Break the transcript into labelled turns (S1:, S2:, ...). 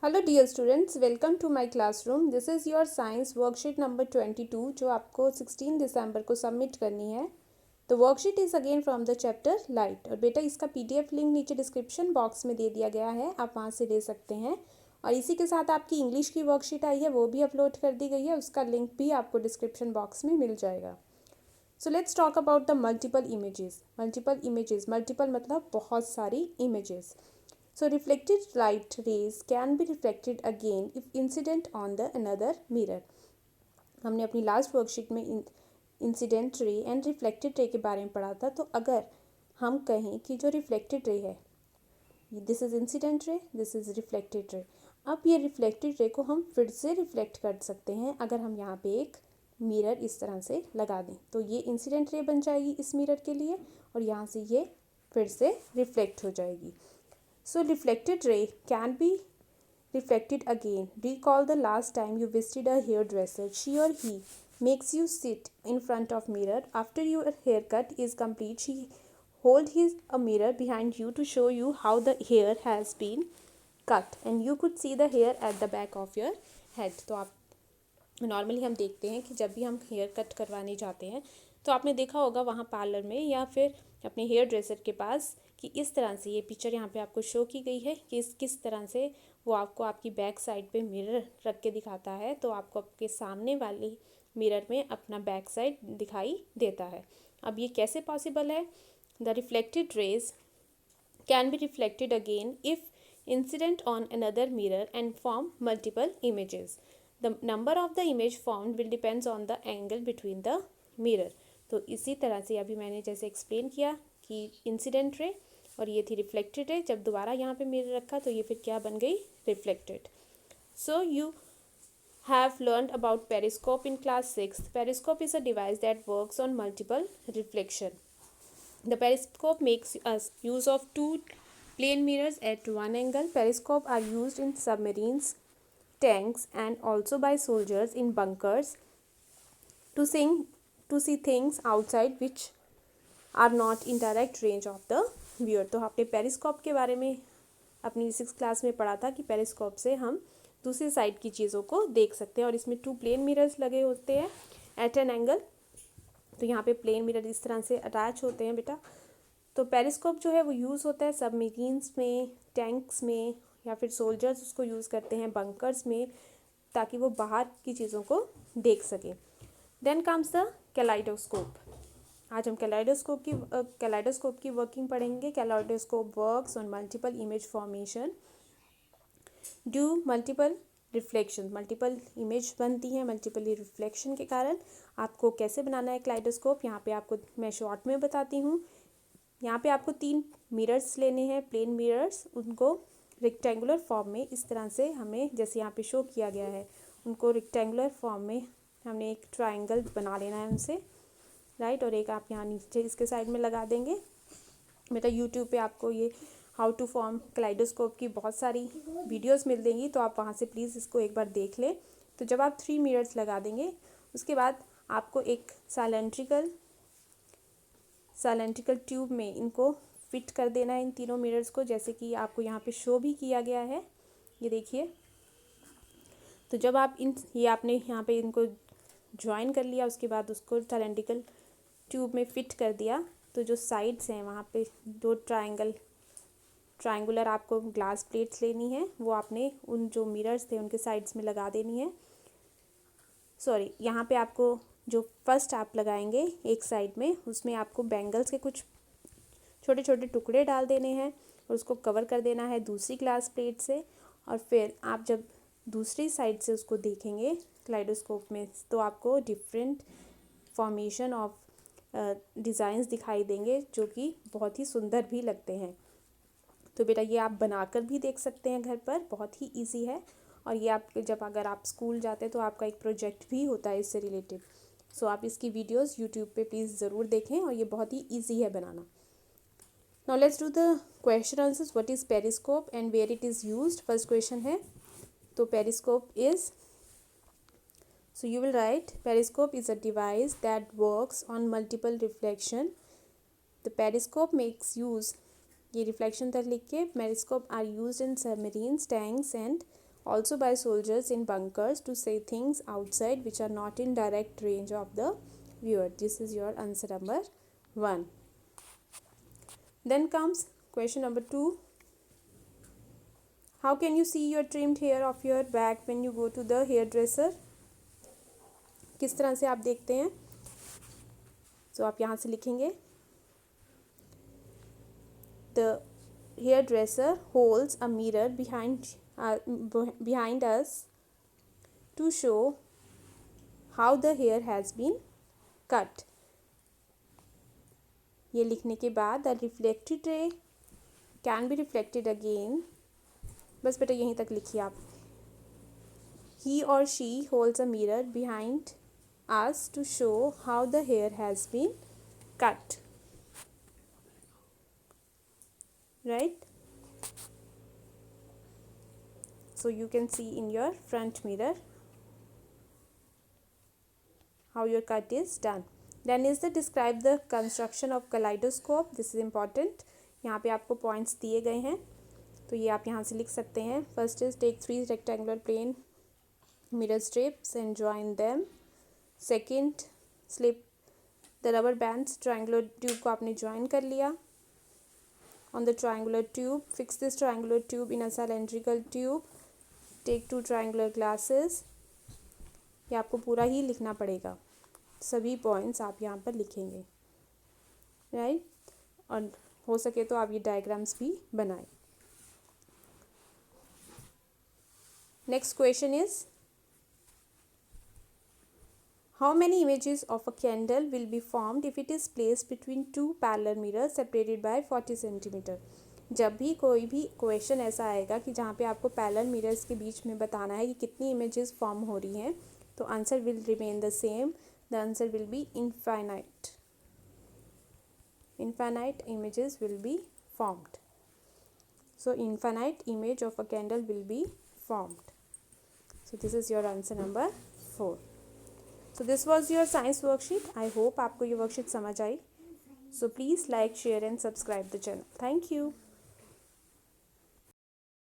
S1: Hello dear students, welcome to my classroom. This is your science worksheet number 22 जो आपको 16 दिसंबर को submit करनी है। The worksheet is again from the chapter light. और बेटा इसका पीडीएफ लिंक नीचे डिस्क्रिप्शन बॉक्स में दे दिया गया है, आप वहाँ से ले सकते हैं। और इसी के साथ आपकी इंग्लिश की वर्कशीट आई है, वो भी अपलोड कर दी गई है, उसका लिंक भी आपको डिस्क्रिप्शन बॉक्स में मिल जाएगा। So let's talk about the multiple images. Multiple मतलब बहुत सारी images. So reflected light rays can be reflected again if incident on the another mirror. हमने अपनी लास्ट वर्कशीट में incident ray and reflected ray के बारे में पढ़ा था। तो अगर हम कहें कि जो रिफ्लेक्टेड रे है, this is incident ray, this is reflected ray. अब ये रिफ्लेक्टेड रे को हम फिर से रिफ्लेक्ट कर सकते हैं अगर हम यहाँ पे एक मिरर इस तरह से लगा दें। तो ये इंसिडेंट रे बन जाएगी इस मिरर के लिए और यहाँ से ये फिर से रिफ्लेक्ट हो जाएगी। So reflected ray can be reflected again. Recall the last time you visited a hairdresser. She or he makes you sit in front of mirror. After your haircut is complete, she hold a mirror behind you to show you how the hair has been cut, and you could see the hair at the back of your head. तो आप normally हम देखते हैं कि जब भी हम hair cut करवाने जाते हैं तो आपने देखा होगा वहाँ पार्लर में या फिर अपने हेयर ड्रेसर के पास कि इस तरह से ये पिक्चर यहाँ पे आपको शो की गई है कि किस तरह से वो आपको आपकी बैक साइड पे मिरर रख के दिखाता है। तो आपको आपके सामने वाले मिरर में अपना बैक साइड दिखाई देता है। अब ये कैसे पॉसिबल है? The reflected raise can be reflected again if incident on another mirror and form multiple images. The number of the image formed will depends on the angle between the mirror. तो इसी तरह से अभी मैंने जैसे explain किया कि incident ray और ये थी रिफ्लेक्टेड रे, जब दोबारा यहाँ पे मिरर रखा तो ये फिर क्या बन गई? Reflected. So you have learned about periscope in class 6. Periscope is a device that works on multiple reflection. The periscope makes us use of two plane mirrors at one angle. Periscope are used in submarines, tanks, and also by soldiers in bunkers to see things outside which are not in direct range of the viewer. तो आपने periscope के बारे में अपनी 6th class में पढ़ा था कि पेरिस्कोप से हम दूसरी साइड की चीज़ों को देख सकते हैं और इसमें 2 प्लेन मिरर्स लगे होते हैं एट एन एंगल। तो यहाँ पे प्लेन मिरर इस तरह से अटैच होते हैं बेटा। तो पेरिस्कोप जो है वो यूज़ होता है सबमरीन्स में, टैंक्स में, या फिर सोल्जर्स उसको यूज़ करते हैं बंकर्स में ताकि वो बाहर की चीज़ों को देख सकें। Then comes the kaleidoscope. आज हम कैलाइडोस्कोप की वर्किंग पढ़ेंगे। Kaleidoscope works on multiple image formation due multiple reflection. Multiple image बनती हैं मल्टीपल रिफ्लेक्शन के कारण। आपको कैसे बनाना है कैलाइडोस्कोप, यहाँ पे आपको मैं शॉर्ट में बताती हूँ। यहाँ पे आपको 3 मिरर्स लेने हैं, प्लेन मिरर्स, उनको रेक्टेंगुलर फॉर्म में इस तरह से हमें जैसे यहाँ पे शो किया गया है उनको रेक्टेंगुलर फॉर्म में हमने एक ट्रायंगल बना लेना है उनसे, राइट। और एक आप यहाँ नीचे इसके साइड में लगा देंगे। बेटा यूट्यूब पे आपको ये हाउ टू फॉर्म कैलाइडोस्कोप की बहुत सारी वीडियोस मिल देंगी, तो आप वहाँ से प्लीज़ इसको एक बार देख लें। तो जब आप 3 मिरर्स लगा देंगे उसके बाद आपको एक साइलेंट्रिकल ट्यूब में इनको फिट कर देना है, इन तीनों मिरर्स को, जैसे कि आपको यहाँ पे शो भी किया गया है, ये देखिए। तो जब आप ये आपने यहाँ पे इनको ज्वाइन कर लिया, उसके बाद उसको साइलेंट्रिकल ट्यूब में फिट कर दिया, तो जो साइड्स हैं वहाँ पे 2 ट्रायंगुलर आपको ग्लास प्लेट्स लेनी है, वो आपने उन जो मिरर्स थे उनके साइड्स में लगा देनी है। सॉरी, यहाँ पे आपको जो फर्स्ट आप लगाएंगे एक साइड में, उसमें आपको बैंगल्स के कुछ छोटे छोटे टुकड़े डाल देने हैं और उसको कवर कर देना है दूसरी ग्लास प्लेट से। और फिर आप जब दूसरी साइड से उसको देखेंगे कैलाइडोस्कोप में तो आपको डिफरेंट फॉर्मेशन ऑफ डिज़ाइंस दिखाई देंगे जो कि बहुत ही सुंदर भी लगते हैं। तो बेटा ये आप बनाकर भी देख सकते हैं घर पर, बहुत ही ईजी है। और ये आप जब अगर आप स्कूल जाते हैं तो आपका एक प्रोजेक्ट भी होता है इससे रिलेटेड। सो आप इसकी वीडियोस यूट्यूब पे प्लीज़ ज़रूर देखें और ये बहुत ही ईजी है बनाना। Now let's do the question answers. What is periscope and where it is used? First question है, तो periscope is, so you will write periscope is a device that works on multiple reflection. The periscope makes use, ये reflection तक लिख के, periscope are used in submarines, tanks and also by soldiers in bunkers to say things outside which are not in direct range of the viewer. This is your answer number 1. Then comes question number 2. How can you see your trimmed hair of your back when you go to the hairdresser? किस तरह से आप देखते हैं? तो आप यहाँ से लिखेंगे The hairdresser holds a mirror behind us to show how the hair has been cut. ये लिखने के बाद the reflected ray can be reflected again. बस बेटा यहीं तक लिखिए आप. He or she holds a mirror behind us to show how the hair has been cut. Right? So you can see in your front mirror how your cut is done. Then is the describe the construction of kaleidoscope. This is important. यहाँ पे आपको points दिए गए हैं तो ये आप यहाँ से लिख सकते हैं. First is take 3 rectangular plane mirror strips and join them. Second, slip the rubber bands. Triangular tube को आपने join कर लिया. On the triangular tube, fix this triangular tube in a cylindrical tube. Take 2 triangular glasses. ये आपको पूरा ही लिखना पड़ेगा. सभी पॉइंट्स आप यहाँ पर लिखेंगे. राइट? और हो सके तो आप ये डायग्राम्स भी बनाएं. Next question is how many images of a candle will be formed if it is placed between 2 parallel mirrors separated by 40 cm. जब भी कोई भी क्वेश्चन ऐसा आएगा कि जहाँ पे आपको पैरेलल मिरर्स के बीच में बताना है कि कितनी इमेजेस फॉर्म हो रही हैं तो answer will remain the same. The answer will be infinite. Infinite images will be formed. So infinite image of a candle will be formed. So this is your answer number 4. So this was your science worksheet. I hope आपको ये worksheet समझ आई. So please like, share and subscribe the channel. Thank you.